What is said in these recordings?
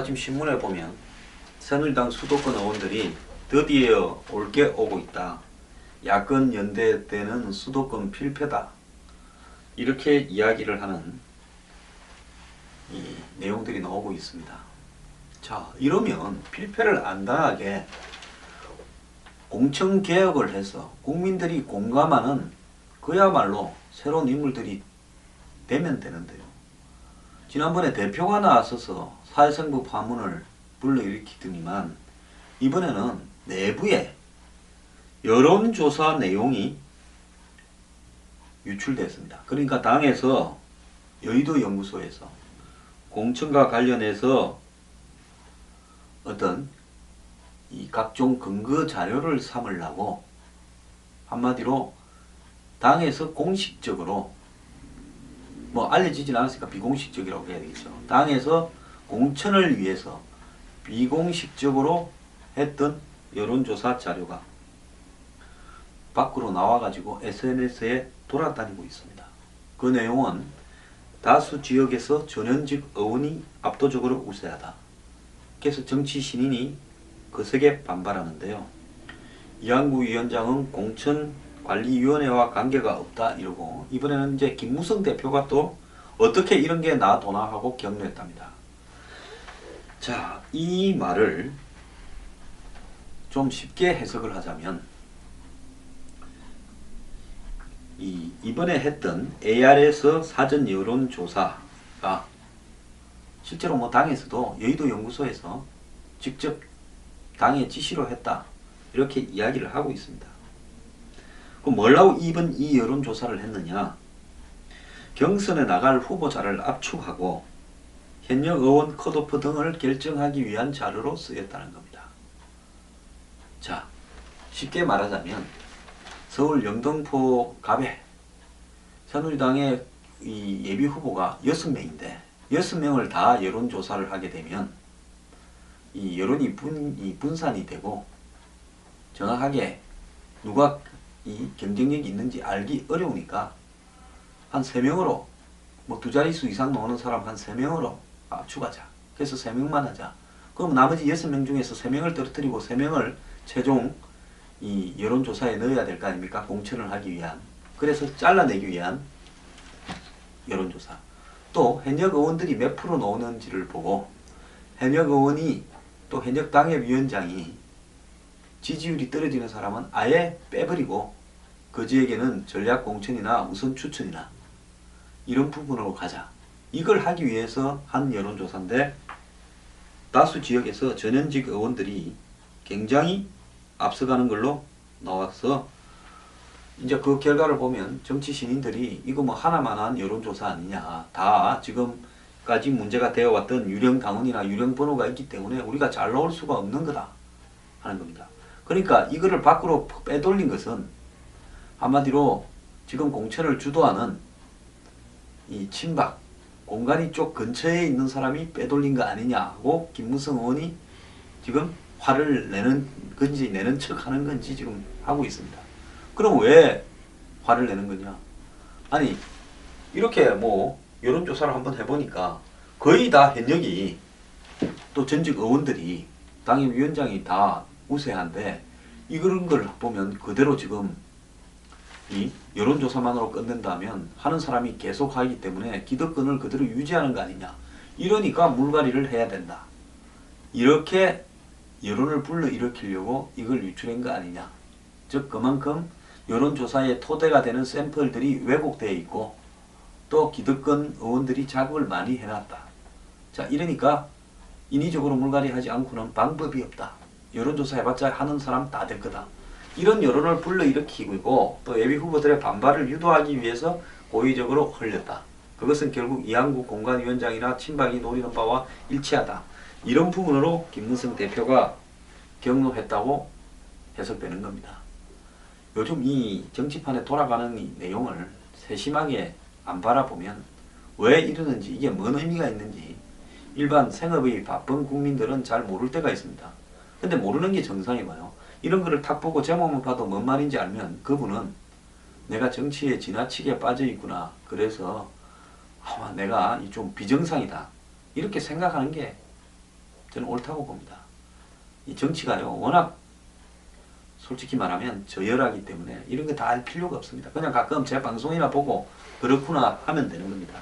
아침 신문에 보면 새누리당 수도권 의원들이 드디어 올게 오고 있다. 야권 연대 때는 수도권 필패다. 이렇게 이야기를 하는 이 내용들이 나오고 있습니다. 자, 이러면 필패를 안 당하게 공천개혁을 해서 국민들이 공감하는 그야말로 새로운 인물들이 되면 되는데요. 지난번에 대표가 나서서 사회생부 파문을 불러일으키더니만 이번에는 내부에 여론조사 내용이 유출됐습니다. 그러니까 당에서 여의도 연구소에서 공천과 관련해서 어떤 이 각종 근거 자료를 삼으려고 한마디로 당에서 공식적으로 뭐 알려지진 않았으니까 비공식적이라고 해야 되겠죠. 당에서 공천을 위해서 비공식적으로 했던 여론조사 자료가 밖으로 나와가지고 SNS에 돌아다니고 있습니다. 그 내용은 다수 지역에서 전현직 의원이 압도적으로 우세하다. 그래서 정치 신인이 거세게 반발하는데요. 이한구 위원장은 공천관리위원회와 관계가 없다 이러고, 이번에는 이제 김무성 대표가 또 어떻게 이런 게 나도나 하고 격려했답니다. 자, 이 말을 좀 쉽게 해석을 하자면 이번에 했던 ARS 사전 여론조사가 실제로 뭐 당에서도 여의도 연구소에서 직접 당의 지시로 했다 이렇게 이야기를 하고 있습니다. 그럼 뭐라고 이번 이 여론조사를 했느냐? 경선에 나갈 후보자를 압축하고 현역 의원 컷오프 등을 결정하기 위한 자료로 쓰였다는 겁니다. 자, 쉽게 말하자면 서울 영등포 갑에 새누리당의 이 예비 후보가 6명인데 6명을 다 여론조사를 하게 되면 이 여론이 분산이 되고 정확하게 누가 이 경쟁력이 있는지 알기 어려우니까 한 3명으로 뭐 2자릿수 이상 나오는 사람 한 3명으로 압축하자. 그래서 3명만 하자. 그럼 나머지 6명 중에서 3명을 떨어뜨리고 3명을 최종 이 여론조사에 넣어야 될 거 아닙니까? 공천을 하기 위한. 그래서 잘라내기 위한 여론조사. 또 현역 의원들이 몇 프로 나오는지를 보고 현역 의원이 또 현역 당협위원장이 지지율이 떨어지는 사람은 아예 빼버리고 그지에게는 전략공천이나 우선추천이나 이런 부분으로 가자. 이걸 하기 위해서 한 여론조사인데 다수 지역에서 전현직 의원들이 굉장히 앞서가는 걸로 나와서 이제 그 결과를 보면 정치 신인들이 이거 뭐 하나만한 여론조사 아니냐. 다 지금까지 문제가 되어왔던 유령 당원이나 유령 번호가 있기 때문에 우리가 잘 나올 수가 없는 거다 하는 겁니다. 그러니까 이거를 밖으로 빼돌린 것은 한마디로 지금 공천을 주도하는 이 친박 공간이 쪽 근처에 있는 사람이 빼돌린 거 아니냐 하고 김무성 의원이 지금 화를 내는 건지 내는 척 하는 건지 지금 하고 있습니다. 그럼 왜 화를 내는 거냐? 아니 이렇게 뭐 여론조사를 한번 해보니까 거의 다 현역이 또 전직 의원들이 당협위원장이 다 우세한데 이런 걸 보면 그대로 지금 이 여론조사만으로 끝낸다면 하는 사람이 계속 하기 때문에 기득권을 그대로 유지하는 거 아니냐. 이러니까 물갈이를 해야 된다. 이렇게 여론을 불러일으키려고 이걸 유출한 거 아니냐. 즉 그만큼 여론조사의 토대가 되는 샘플들이 왜곡되어 있고 또 기득권 의원들이 자극을 많이 해놨다. 자, 이러니까 인위적으로 물갈이하지 않고는 방법이 없다. 여론조사 해봤자 하는 사람 다 될 거다. 이런 여론을 불러일으키고 또 예비 후보들의 반발을 유도하기 위해서 고의적으로 흘렸다. 그것은 결국 이한구 공관위원장이나 친박이 노리는 바와 일치하다. 이런 부분으로 김무성 대표가 격노했다고 해석되는 겁니다. 요즘 이 정치판에 돌아가는 이 내용을 세심하게 안 바라보면 왜 이러는지 이게 뭔 의미가 있는지 일반 생업이 바쁜 국민들은 잘 모를 때가 있습니다. 근데 모르는 게 정상이고요. 이런 거를 탁 보고 제목만 봐도 뭔 말인지 알면 그분은 내가 정치에 지나치게 빠져 있구나. 그래서 아마 내가 좀 비정상이다. 이렇게 생각하는 게 저는 옳다고 봅니다. 이 정치가요, 워낙 솔직히 말하면 저열하기 때문에 이런 거 다 할 필요가 없습니다. 그냥 가끔 제 방송이나 보고 그렇구나 하면 되는 겁니다.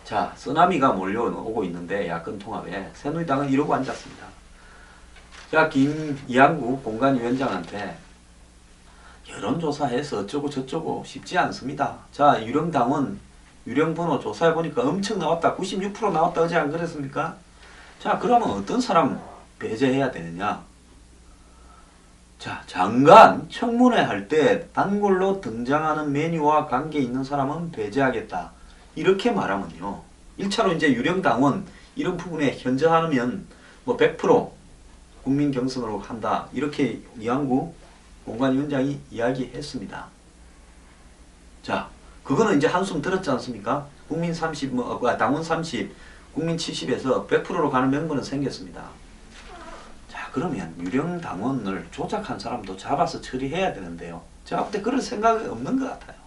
자, 쓰나미가 몰려오고 있는데 야권 통합에 새누리당은 이러고 앉았습니다. 자, 이한구 공관위원장한테 여론조사해서 어쩌고 저쩌고 쉽지 않습니다. 자, 유령당원 유령번호 조사해보니까 엄청 나왔다. 96% 나왔다. 어제 안 그랬습니까? 자, 그러면 어떤 사람 배제해야 되느냐? 자, 장관 청문회 할 때 단골로 등장하는 메뉴와 관계 있는 사람은 배제하겠다. 이렇게 말하면요. 1차로 이제 유령당원 이런 부분에 현저하면 뭐 100% 국민 경선으로 한다. 이렇게 이한구 공관위원장이 이야기했습니다. 자, 그거는 이제 한숨 들었지 않습니까? 국민 30, 당원 30, 국민 70에서 100%로 가는 명분은 생겼습니다. 자, 그러면 유령 당원을 조작한 사람도 잡아서 처리해야 되는데요. 제가 볼 때 그럴 생각이 없는 것 같아요.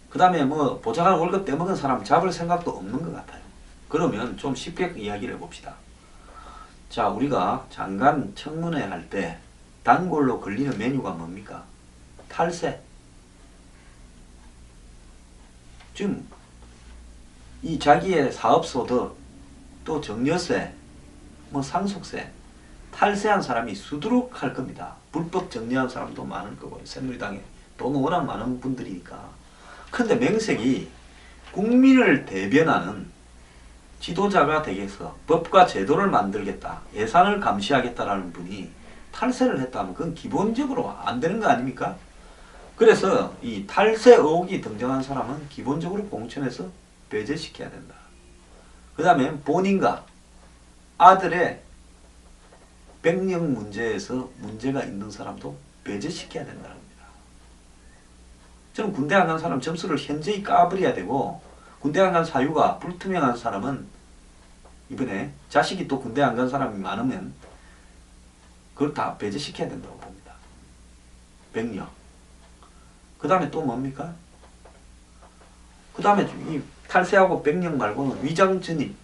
그 다음에 뭐 보좌관 월급 떼먹은 사람 잡을 생각도 없는 것 같아요. 그러면 좀 쉽게 이야기를 해봅시다. 자, 우리가 장관 청문회 할 때 단골로 걸리는 메뉴가 뭡니까? 탈세. 지금 이 자기의 사업소득, 또 정려세, 뭐 상속세, 탈세한 사람이 수두룩 할 겁니다. 불법 정리한 사람도 많을 거고요. 새누리당에 돈 워낙 많은 분들이니까. 근데 명색이 국민을 대변하는 지도자가 되겠어. 법과 제도를 만들겠다. 예산을 감시하겠다라는 분이 탈세를 했다면 그건 기본적으로 안 되는 거 아닙니까? 그래서 이 탈세 의혹이 등장한 사람은 기본적으로 공천에서 배제시켜야 된다. 그 다음에 본인과 아들의 백령 문제에서 문제가 있는 사람도 배제시켜야 된다는 겁니다. 저는 군대 안 간 사람 점수를 현저히 까버려야 되고, 군대 안 간 사유가 불투명한 사람은 이번에 자식이 또 군대 안 간 사람이 많으면 그걸 다 배제시켜야 된다고 봅니다. 백령. 그 다음에 또 뭡니까? 그 다음에 이 탈세하고 백령 말고는 위장 전입.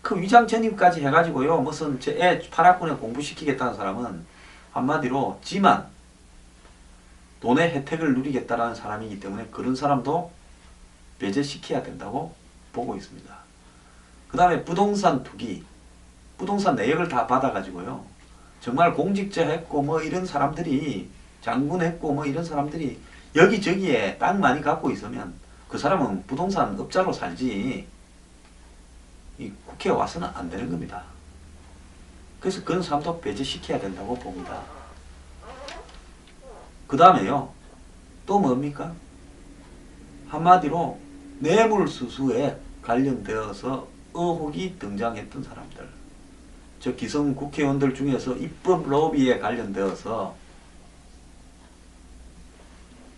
그 위장 전입까지 해가지고요, 무슨 제 애 파락군에 공부시키겠다는 사람은 한마디로 지만 돈의 혜택을 누리겠다라는 사람이기 때문에 그런 사람도 배제시켜야 된다고 보고 있습니다. 그 다음에 부동산 투기, 부동산 내역을 다 받아가지고요, 정말 공직자 했고 뭐 이런 사람들이, 장군 했고 뭐 이런 사람들이 여기저기에 땅 많이 갖고 있으면 그 사람은 부동산 업자로 살지 이 국회에 와서는 안 되는 겁니다. 그래서 그런 사람도 배제시켜야 된다고 봅니다. 그 다음에요, 또 뭡니까? 한마디로 뇌물수수에 관련되어서 의혹이 등장했던 사람들, 저 기성 국회의원들 중에서 입법 로비에 관련되어서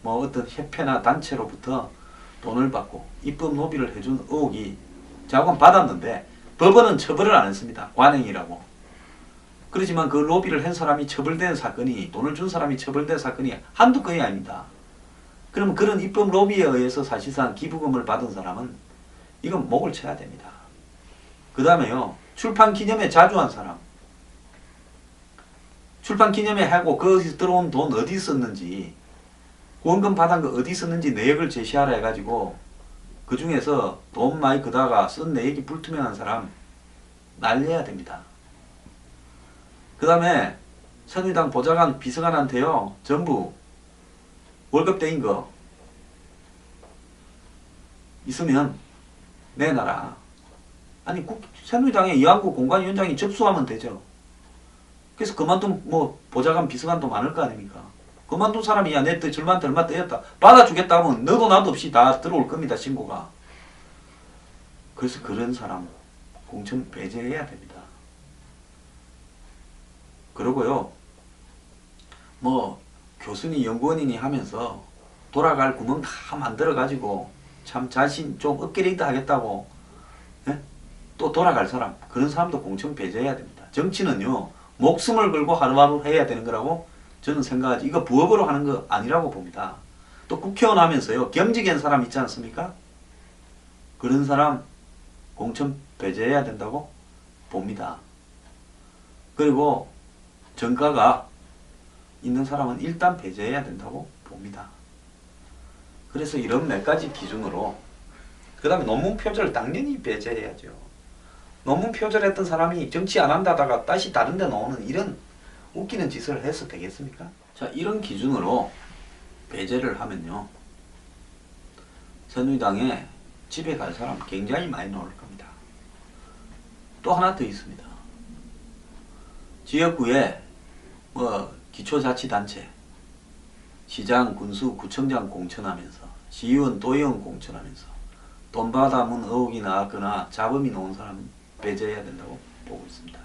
뭐 어떤 협회나 단체로부터 돈을 받고 입법 로비를 해준 의혹이 자관 받았는데 법원은 처벌을 안 했습니다. 관행이라고. 그렇지만 그 로비를 한 사람이 처벌된 사건이, 돈을 준 사람이 처벌된 사건이 한두 건이 아닙니다. 그러면 그런 입법 로비에 의해서 사실상 기부금을 받은 사람은 이건 목을 쳐야 됩니다. 그 다음에요, 출판 기념회 자주 한 사람, 출판 기념회 하고 거기서 들어온 돈 어디 썼는지, 후원금 받은 거 어디 썼는지 내역을 제시하라 해가지고 그 중에서 돈 많이 그다가 쓴 내역이 불투명한 사람 날려야 됩니다. 그 다음에 새누리당 보좌관 비서관한테요, 전부 월급 떼인 거 있으면 내놔라. 아니, 새누리당의 이한구 공관위원장이 접수하면 되죠. 그래서 그만둔 뭐 보좌관 비서관도 많을 거 아닙니까? 그만둔 사람이 야, 내 절반한테 얼마 떼었다 받아주겠다 하면 너도 나도 없이 다 들어올 겁니다, 신고가. 그래서 그런 사람 공천 배제해야 됩니다. 그러고요, 뭐 교수니 연구원이니 하면서 돌아갈 구멍 다 만들어 가지고 참 자신 좀 업그레이드 하겠다고, 예? 또 돌아갈 사람, 그런 사람도 공천 배제해야 됩니다. 정치는요, 목숨을 걸고 하루하루 해야 되는 거라고 저는 생각하지. 이거 부업으로 하는 거 아니라고 봅니다. 또 국회의원 하면서요, 겸직한 사람 있지 않습니까? 그런 사람 공천 배제해야 된다고 봅니다. 그리고 정가가 있는 사람은 일단 배제해야 된다고 봅니다. 그래서 이런 몇 가지 기준으로, 그 다음에 논문 표절 당연히 배제해야죠. 논문 표절했던 사람이 정치 안 한다다가 다시 다른 데 나오는 이런 웃기는 짓을 해서 되겠습니까? 자, 이런 기준으로 배제를 하면요, 새누리당에 집에 갈 사람 굉장히 많이 나올 겁니다. 또 하나 더 있습니다. 지역구에 기초자치단체, 시장, 군수, 구청장 공천하면서, 시의원, 도의원 공천하면서 돈 받아문 의혹이 나왔거나 잡음이 나온 사람은 배제해야 된다고 보고 있습니다.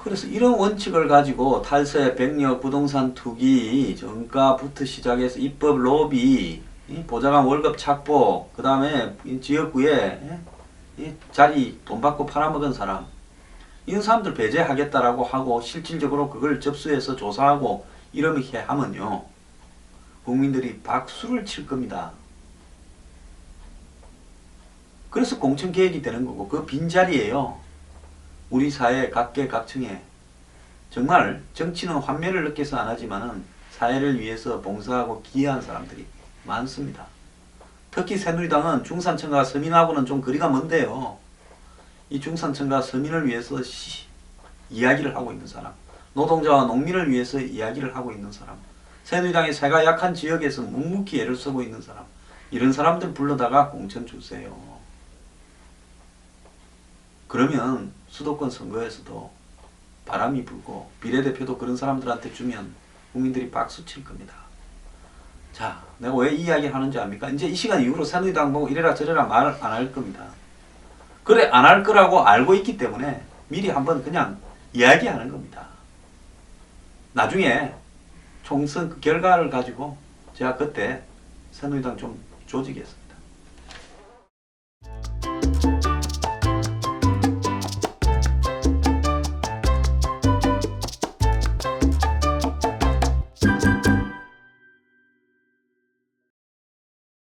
그래서 이런 원칙을 가지고 탈세, 백력, 부동산 투기, 정가부터 시작해서 입법 로비, 보좌관 월급 착보, 그 다음에 지역구에 자리 돈 받고 팔아먹은 사람, 이런 사람들 배제하겠다라고 하고 실질적으로 그걸 접수해서 조사하고 이렇게 하면요, 국민들이 박수를 칠 겁니다. 그래서 공천 개혁이 되는 거고, 그 빈자리에요, 우리 사회 각계 각층에 정말 정치는 환멸을 느껴서 안 하지만은 사회를 위해서 봉사하고 기여한 사람들이 많습니다. 특히 새누리당은 중산층과 서민하고는 좀 거리가 먼데요, 이 중산층과 서민을 위해서 이야기를 하고 있는 사람, 노동자와 농민을 위해서 이야기를 하고 있는 사람, 새누리당의 세가 약한 지역에서 묵묵히 애를 쓰고 있는 사람, 이런 사람들 불러다가 공천 주세요. 그러면 수도권 선거에서도 바람이 불고 비례대표도 그런 사람들한테 주면 국민들이 박수 칠 겁니다. 자, 내가 왜 이 이야기를 하는지 압니까? 이제 이 시간 이후로 새누리당 보고 이래라 저래라 말 안 할 겁니다. 그래, 안 할 거라고 알고 있기 때문에 미리 한번 그냥 이야기하는 겁니다. 나중에 총선 그 결과를 가지고 제가 그때 새누리당 좀 조지겠습니다.